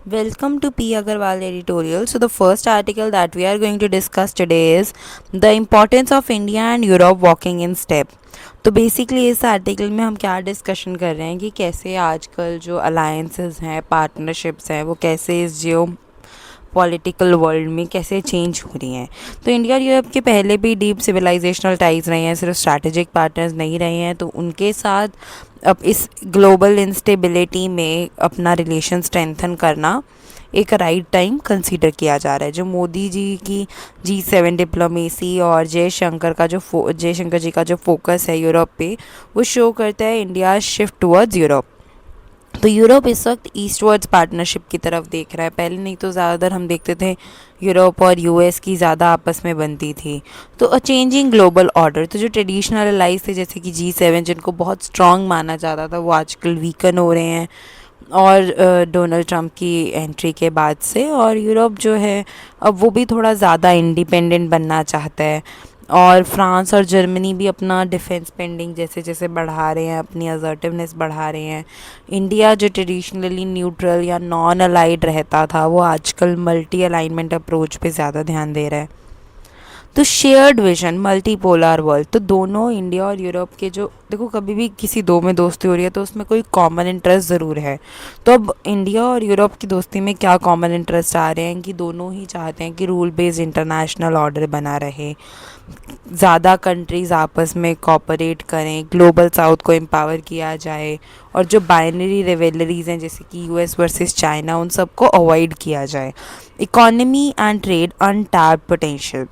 Welcome to P. Agarwal editorial. So, the first article that we are going to discuss today is the importance of India and Europe walking in step. तो basically इस article में हम क्या discussion कर रहे हैं कि कैसे आजकल जो अलायंसेस हैं, पार्टनरशिप्स हैं, वो कैसे इस जियो पॉलिटिकल वर्ल्ड में कैसे चेंज हो रही हैं। तो इंडिया और यूरोप के पहले भी डीप सिविलाइजेशनल टाइज रहे हैं, सिर्फ स्ट्रैटेजिक पार्टनर्स नहीं रहे हैं। तो उनके साथ अब इस ग्लोबल इंस्टेबिलिटी में अपना रिलेशन स्ट्रेंथन करना एक राइट टाइम कंसीडर किया जा रहा है। जो मोदी जी की G7 डिप्लोमेसी और जयशंकर जी का जो फोकस है यूरोप पे, वो शो करता है इंडिया शिफ्ट टुवर्ड्स यूरोप। तो यूरोप इस वक्त ईस्टवर्ड्स पार्टनरशिप की तरफ देख रहा है। पहले नहीं तो ज़्यादातर हम देखते थे यूरोप और यूएस की ज़्यादा आपस में बनती थी। तो अ चेंजिंग ग्लोबल ऑर्डर, तो जो ट्रेडिशनल अलाइज थे जैसे कि G7 जिनको बहुत स्ट्रॉन्ग माना जाता था, वो आजकल वीकन हो रहे हैं और डोनाल्ड ट्रंप की एंट्री के बाद से। और यूरोप जो है अब वो भी थोड़ा ज़्यादा इंडिपेंडेंट बनना चाहता है। और फ्रांस और जर्मनी भी अपना डिफेंस स्पेंडिंग जैसे जैसे बढ़ा रहे हैं, अपनी असर्टिवनेस बढ़ा रहे हैं। इंडिया जो ट्रेडिशनली न्यूट्रल या नॉन अलाइड रहता था, वो आजकल मल्टी अलाइनमेंट अप्रोच पे ज़्यादा ध्यान दे रहा है। तो शेयर्ड विजन, मल्टीपोलर वर्ल्ड, तो दोनों इंडिया और यूरोप के जो देखो, कभी भी किसी दो में दोस्ती हो रही है तो उसमें कोई कॉमन इंटरेस्ट ज़रूर है। तो अब इंडिया और यूरोप की दोस्ती में क्या कॉमन इंटरेस्ट आ रहे हैं कि दोनों ही चाहते हैं कि रूल बेस्ड इंटरनेशनल ऑर्डर बना रहे, ज़्यादा कंट्रीज़ आपस में कॉपरेट करें, ग्लोबल साउथ को एम्पावर किया जाए, और जो बाइनरी रिवेलरीज हैं जैसे कि यूएस वर्सेस चाइना, उन सबको अवॉइड किया जाए। Economy and trade untapped potential,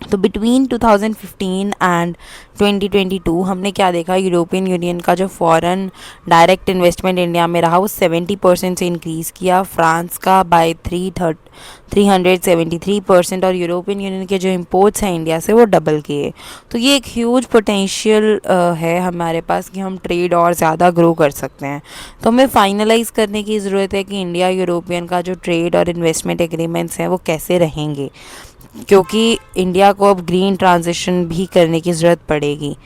तो बिटवीन 2015 एंड 2022 हमने क्या देखा, यूरोपियन यूनियन का जो फॉरेन डायरेक्ट इन्वेस्टमेंट इंडिया में रहा वो 70% से इंक्रीज़ किया, फ्रांस का बाय 373%, और यूरोपियन यूनियन के जो इम्पोर्ट्स हैं इंडिया से वो डबल किए। तो ये एक ह्यूज पोटेंशियल है हमारे पास कि हम ट्रेड और ज़्यादा ग्रो कर सकते हैं। तो हमें फाइनलाइज़ करने की ज़रूरत है कि इंडिया यूरोपियन का जो ट्रेड और इन्वेस्टमेंट एग्रीमेंट्स हैं वो कैसे रहेंगे, क्योंकि इंडिया को अब ग्रीन ट्रांजिशन भी करने की ज़रूरत पड़ेगी,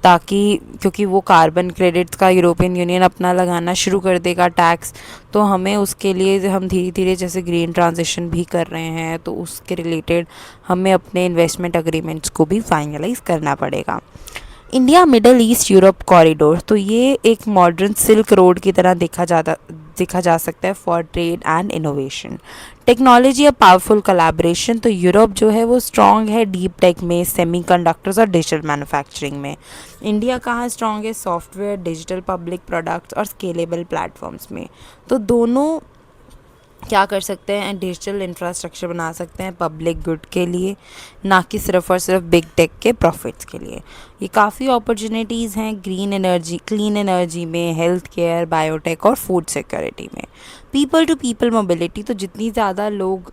ताकि क्योंकि वो कार्बन क्रेडिट्स का यूरोपियन यूनियन अपना लगाना शुरू कर देगा टैक्स। तो हमें उसके लिए हम धीरे धीरे जैसे ग्रीन ट्रांजिशन भी कर रहे हैं, तो उसके रिलेटेड हमें अपने इन्वेस्टमेंट अग्रीमेंट्स को भी फाइनलाइज करना पड़ेगा। India middle east Europe corridor, तो ये एक मॉडर्न सिल्क रोड की तरह देखा जा सकता है for trade and innovation. Technology और पावरफुल कोलैबोरेशन, तो यूरोप जो है वो स्ट्रॉन्ग है डीप टेक में, सेमीकंडक्टर्स और डिजिटल मैन्युफैक्चरिंग में। इंडिया कहाँ स्ट्रॉन्ग है, सॉफ्टवेयर, डिजिटल पब्लिक प्रोडक्ट्स और स्केलेबल प्लेटफॉर्म्स में। तो दोनों क्या कर सकते हैं, डिजिटल इंफ्रास्ट्रक्चर बना सकते हैं पब्लिक गुड के लिए, ना कि सिर्फ और सिर्फ बिग टेक के प्रॉफिट्स के लिए। ये काफ़ी अपॉर्चुनिटीज़ हैं ग्रीन एनर्जी, क्लीन एनर्जी में, हेल्थ केयर, बायोटेक और फूड सिक्योरिटी में। पीपल टू पीपल मोबिलिटी, तो जितनी ज़्यादा लोग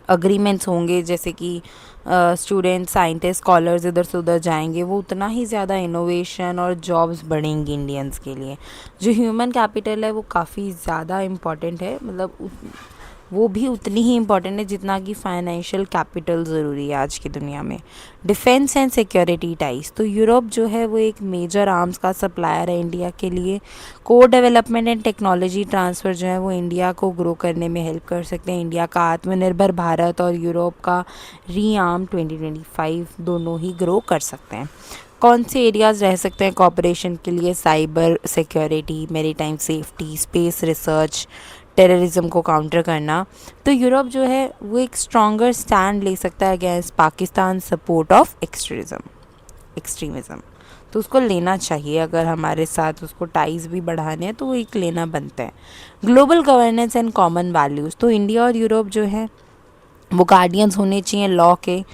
अग्रीमेंट्स होंगे जैसे कि स्टूडेंट, साइंटिस्ट, स्कॉलर्स इधर से उधर जाएंगे, वो उतना ही ज़्यादा इनोवेशन और जॉब्स बढ़ेंगी इंडियंस के लिए। जो ह्यूमन कैपिटल है वो काफ़ी ज़्यादा इम्पॉर्टेंट है, मतलब वो भी उतनी ही इम्पॉर्टेंट है जितना कि फाइनेंशियल कैपिटल ज़रूरी है आज की दुनिया में। डिफेंस एंड सिक्योरिटी टाइज, तो यूरोप जो है वो एक मेजर आर्म्स का सप्लायर है इंडिया के लिए। Core development and technology transfer जो है वो इंडिया को ग्रो करने में हेल्प कर सकते हैं। इंडिया का आत्मनिर्भर भारत और यूरोप का रीआर्म 2025 दोनों ही ग्रो कर सकते हैं। कौन से एरियाज़ रह सकते हैं कॉपरेशन के लिए, cyber security, maritime safety, space research, terrorism को काउंटर करना। तो यूरोप जो है वो एक स्ट्रॉन्गर स्टैंड ले सकता है against Pakistan support of extremism. तो उसको लेना चाहिए, अगर हमारे साथ उसको टाइज भी बढ़ाने हैं तो वो एक लेना बनता है। Global governance and common values, तो इंडिया और यूरोप जो है वो गार्डियंस होने चाहिए लॉ के,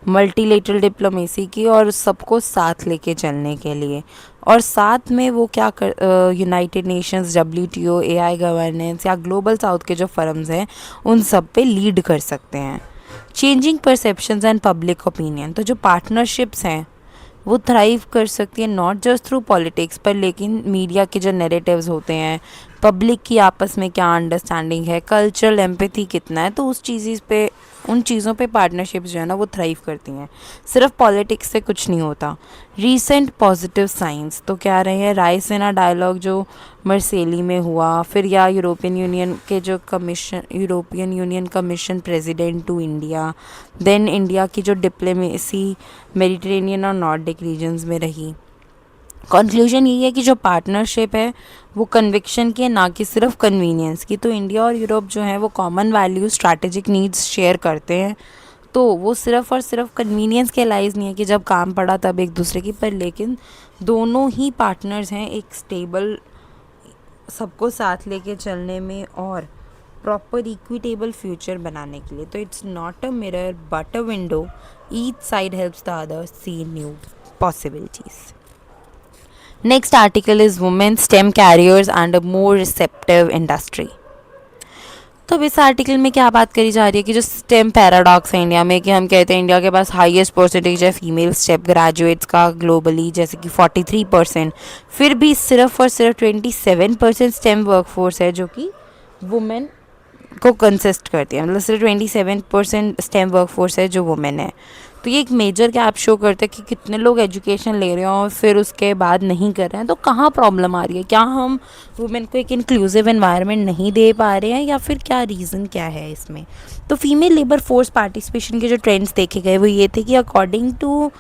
मल्टीलेटरल डिप्लोमेसी की, और सबको साथ लेके चलने के लिए। और साथ में वो क्या कर United Nations, WTO, AI governance या ग्लोबल साउथ के जो फर्म्स हैं उन सब पे लीड कर सकते हैं। Changing perceptions and public opinion, तो जो पार्टनरशिप्स हैं वो थ्राइव कर सकती है नॉट जस्ट थ्रू पॉलिटिक्स पर, लेकिन मीडिया के जो नैरेटिव्स होते हैं, पब्लिक की आपस में क्या अंडरस्टैंडिंग है, कल्चरल एम्पैथी कितना है, तो उस चीज़ पे उन चीज़ों पे पार्टनरशिप्स जो है ना वो थ्राइव करती हैं, सिर्फ पॉलिटिक्स से कुछ नहीं होता। रीसेंट पॉजिटिव साइंस तो क्या रहे हैं, रायसीना डायलॉग जो मर्सेली में हुआ, फिर या European Union commission president to India, then India की जो डिप्लोमेसी मेडिटेरेनियन और नॉर्डिक रीजन्स में रही। कंक्लूजन यही है कि जो पार्टनरशिप है वो कन्विक्शन की है, ना कि सिर्फ कन्वीनियंस की। तो इंडिया और यूरोप जो है वो common values, strategic needs share करते हैं, तो वो सिर्फ और सिर्फ कन्वीनियंस के लाइज नहीं है कि जब काम पड़ा तब एक दूसरे की, पर लेकिन दोनों ही पार्टनर्स हैं एक स्टेबल, सबको साथ लेके चलने में और प्रॉपर इक्विटेबल फ्यूचर बनाने के लिए। तो it's not a mirror but a window, each side helps the other see new possibilities. Next article is women STEM careers and a more receptive industry. तो अब इस आर्टिकल में क्या बात करी जा रही है कि जो स्टेम पैराडॉक्स है इंडिया में, कि हम कहते हैं इंडिया के पास हाईएस्ट परसेंटेज है फीमेल स्टेम ग्रेजुएट्स का ग्लोबली, जैसे कि 43%, फिर भी सिर्फ और सिर्फ 27% स्टेम वर्कफोर्स है जो कि वुमेन को कंसिस्ट करती है, मतलब सिर्फ 27% स्टेम वर्कफोर्स है जो वुमेन है। तो ये एक मेजर गैप शो करता है कि कितने लोग एजुकेशन ले रहे हैं और फिर उसके बाद नहीं कर रहे हैं। तो कहाँ प्रॉब्लम आ रही है, क्या हम वुमेन को एक इंक्लूसिव एनवायरनमेंट नहीं दे पा रहे हैं, या फिर क्या रीज़न क्या है इसमें। तो फीमेल लेबर फोर्स पार्टिसिपेशन के जो ट्रेंड्स देखे गए वो ये थे कि according to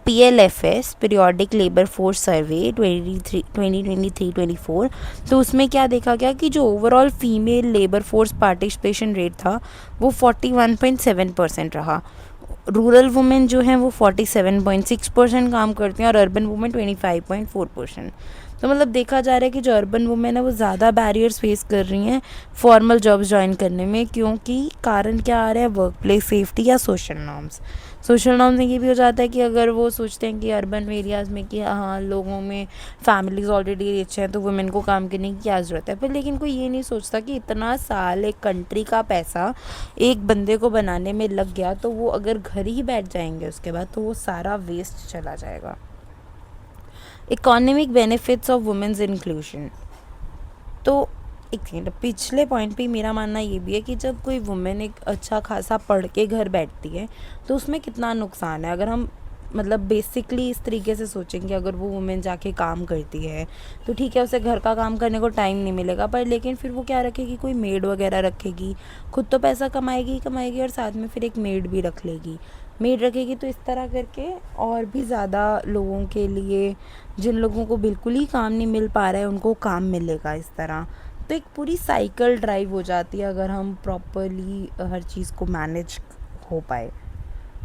PLFS periodic labour force survey 2023-24, तो उसमें क्या देखा गया कि जो overall female labour force participation rate था वो 41.7% रहा। रूरल वुमेन जो हैं वो 47.6% काम करती हैं और अर्बन वुमेन 25.4%। तो मतलब देखा जा रहा है कि जो अर्बन वुमेन है वो ज़्यादा बैरियर्स फेस कर रही हैं फॉर्मल जॉब्स ज्वाइन करने में, क्योंकि कारण क्या आ रहा है, वर्क प्लेस सेफ्टी या सोशल नॉर्म्स। सोशल नॉर्म्स में ये भी हो जाता है कि अगर वो सोचते हैं कि अर्बन एरियाज़ में कि हाँ लोगों में फैमिलीज ऑलरेडी रिच हैं तो वुमेन को काम करने की क्या ज़रूरत है, पर लेकिन कोई ये नहीं सोचता कि इतना साल एक कंट्री का पैसा एक बंदे को बनाने में लग गया, तो वो अगर घर ही बैठ जाएंगे उसके बाद तो वो सारा वेस्ट चला जाएगा। Economic benefits of women's inclusion. तो एक सेकेंड, पिछले पॉइंट पे मेरा मानना ये भी है कि जब कोई वुमेन एक अच्छा खासा पढ़ के घर बैठती है तो उसमें कितना नुकसान है। अगर हम मतलब बेसिकली इस तरीके से सोचेंगे, अगर वो वुमेन जाके काम करती है तो ठीक है उसे घर का काम करने को टाइम नहीं मिलेगा, पर लेकिन फिर वो क्या रखेगी, कोई मेड वगैरह रखेगी, खुद तो पैसा कमाएगी ही कमाएगी और साथ में फिर एक मेड भी रख लेगी। मेड रखेगी तो इस तरह करके और भी ज़्यादा लोगों के लिए, जिन लोगों को बिल्कुल ही काम नहीं मिल पा रहा है उनको काम मिलेगा इस तरह। तो एक पूरी साइकिल ड्राइव हो जाती है अगर हम प्रॉपरली हर चीज़ को मैनेज हो पाए।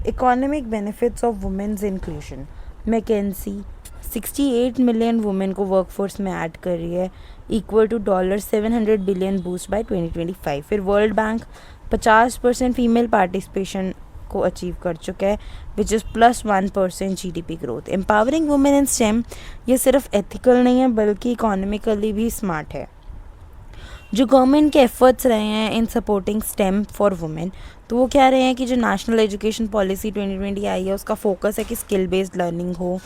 Economic benefits of women's inclusion. McKinsey 68 million women को वर्कफोर्स में ऐड कर रही है, equal to $700 billion boost by 2025। फिर वर्ल्ड बैंक 50% फीमेल पार्टिसिपेशन को अचीव कर चुका है, which is +1% GDP growth. Empowering women in STEM ये सिर्फ एथिकल नहीं है बल्कि इकोनॉमिकली भी स्मार्ट है। जो गवर्नमेंट के एफर्ट्स रहे हैं इन सपोर्टिंग स्टेम फॉर वुमेन, तो वो क्या रहे हैं कि जो नेशनल एजुकेशन पॉलिसी 2020 आई है उसका फोकस है कि स्किल बेस्ड लर्निंग हो,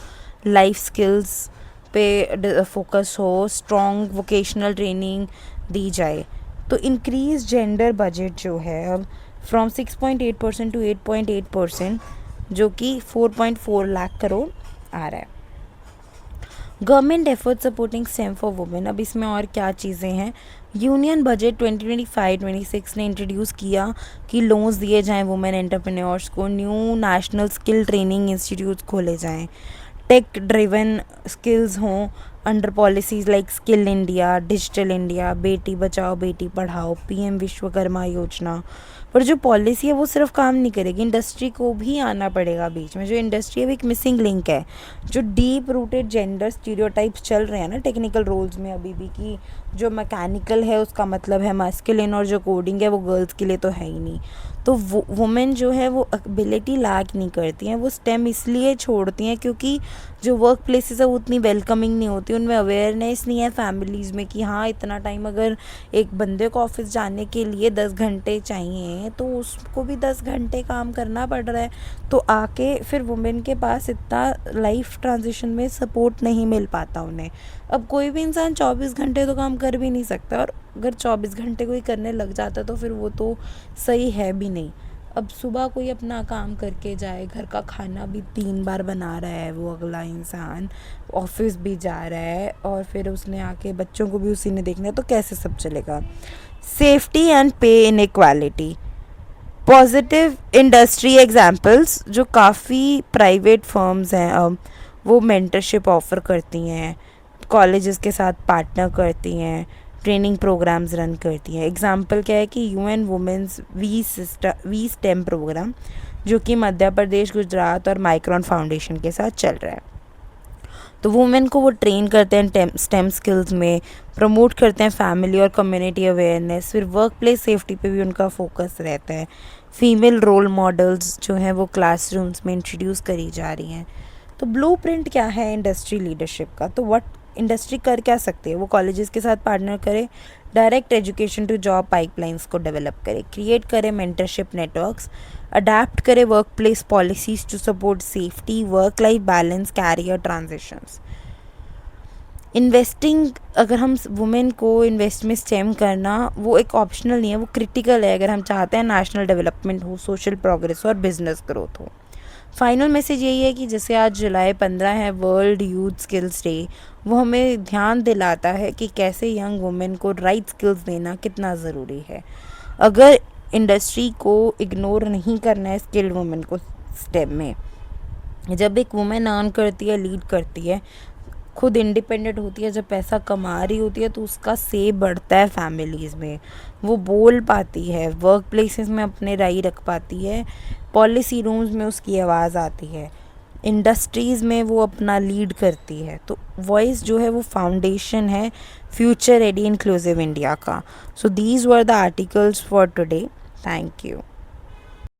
लाइफ स्किल्स पे फोकस हो, स्ट्रॉन्ग वोकेशनल ट्रेनिंग दी जाए। तो इंक्रीज जेंडर बजट जो है अब फ्रॉम 6.8% टू 8.8%, जो कि 4.4 लाख करोड़ आ रहा है। Government effort supporting stem for women. अब इसमें और क्या चीज़ें हैं, यूनियन बजट 2025-26 ने इंट्रोड्यूस किया कि लोन्स दिए जाएं वुमेन एंटरप्रेन्योर्स को, new national skill training institutes खोले जाएं, टेक ड्रिवन स्किल्स हों under policies like skill India, digital India, Beti Bachao Beti Padhao, PM Vishwakarma योजना। पर जो पॉलिसी है वो सिर्फ काम नहीं करेगी, इंडस्ट्री को भी आना पड़ेगा बीच में। जो इंडस्ट्री है वो एक मिसिंग लिंक है। जो डीप रूटेड जेंडर स्टीरियोटाइप्स चल रहे हैं ना टेक्निकल रोल्स में अभी भी, कि जो मैकेनिकल है उसका मतलब है मास्कुलिन और जो कोडिंग है वो गर्ल्स के लिए तो है ही नहीं। तो वुमेन जो है वो एबिलिटी लैक नहीं करती हैं, वो स्टेम इसलिए छोड़ती हैं क्योंकि जो वर्क प्लेसेस है वो उतनी वेलकमिंग नहीं होती, उनमें अवेयरनेस नहीं है फैमिलीज़ में कि हाँ इतना टाइम अगर एक बंदे को ऑफिस जाने के लिए 10 घंटे चाहिए तो उसको भी 10 घंटे काम करना पड़ रहा है। तो आके फिर वुमेन के पास इतना लाइफ ट्रांजिशन में सपोर्ट नहीं मिल पाता उन्हें। अब कोई भी इंसान 24 घंटे तो काम कर भी नहीं सकता, और अगर 24 घंटे कोई करने लग जाता तो फिर वो तो सही है भी नहीं। अब सुबह कोई अपना काम करके जाए, घर का खाना भी 3 बार बना रहा है वो अगला इंसान, ऑफिस भी जा रहा है और फिर उसने आके बच्चों को भी उसी ने देखना है, तो कैसे सब चलेगा? सेफ्टी एंड पे इनइक्वालिटी। पॉजिटिव इंडस्ट्री एग्जांपल्स, जो काफ़ी प्राइवेट फर्म्स हैं अब, वो मेंटरशिप ऑफ़र करती हैं, कॉलेजेस के साथ पार्टनर करती हैं, ट्रेनिंग प्रोग्राम्स रन करती हैं। एग्जांपल क्या है कि UN women's we STEM program, जो कि मध्य प्रदेश, गुजरात और माइक्रॉन फाउंडेशन के साथ चल रहा है। तो वुमेन को वो ट्रेन करते हैं स्टेम स्किल्स में, प्रमोट करते हैं फैमिली और कम्युनिटी अवेयरनेस, फिर वर्क प्लेस सेफ्टी पे भी उनका फोकस रहता है। फीमेल रोल मॉडल्स जो हैं वो क्लासरूम्स में इंट्रोड्यूस करी जा रही हैं। तो ब्लूप्रिंट क्या है इंडस्ट्री लीडरशिप का? तो व्हाट इंडस्ट्री कर क्या सकती है? वो कॉलेजेस के साथ पार्टनर करे, direct education to job pipelines को डेवलप करे, क्रिएट करे मेंटरशिप नेटवर्क्स, अडेप्ट करे work place policies to support safety, work life balance, career transitions. Investing, अगर हम वुमेन को इन्वेस्ट में स्टेम करना वो एक ऑप्शनल नहीं है, वो क्रिटिकल है अगर हम चाहते हैं नेशनल डेवलपमेंट हो, सोशल प्रोग्रेस और बिजनेस ग्रोथ हो। फाइनल मैसेज यही है कि जैसे आज जुलाई 15 है वर्ल्ड यूथ स्किल्स डे, वो हमें ध्यान दिलाता है कि कैसे यंग वुमेन को राइट स्किल्स देना कितना ज़रूरी है। अगर इंडस्ट्री को इग्नोर नहीं करना है स्किल्ड वुमेन को स्टेम में, जब एक वुमेन अर्न करती है, लीड करती है, खुद इंडिपेंडेंट होती है, जब पैसा कमा रही होती है, तो उसका से बढ़ता है फैमिलीज़ में, वो बोल पाती है, वर्क प्लेसेस में अपने राय रख पाती है, पॉलिसी रूम्स में उसकी आवाज़ आती है, इंडस्ट्रीज़ में वो अपना लीड करती है। तो वॉइस जो है वो फाउंडेशन है फ्यूचर रेडी इंक्लूसिव इंडिया का। So these were the articles for today. Thank you.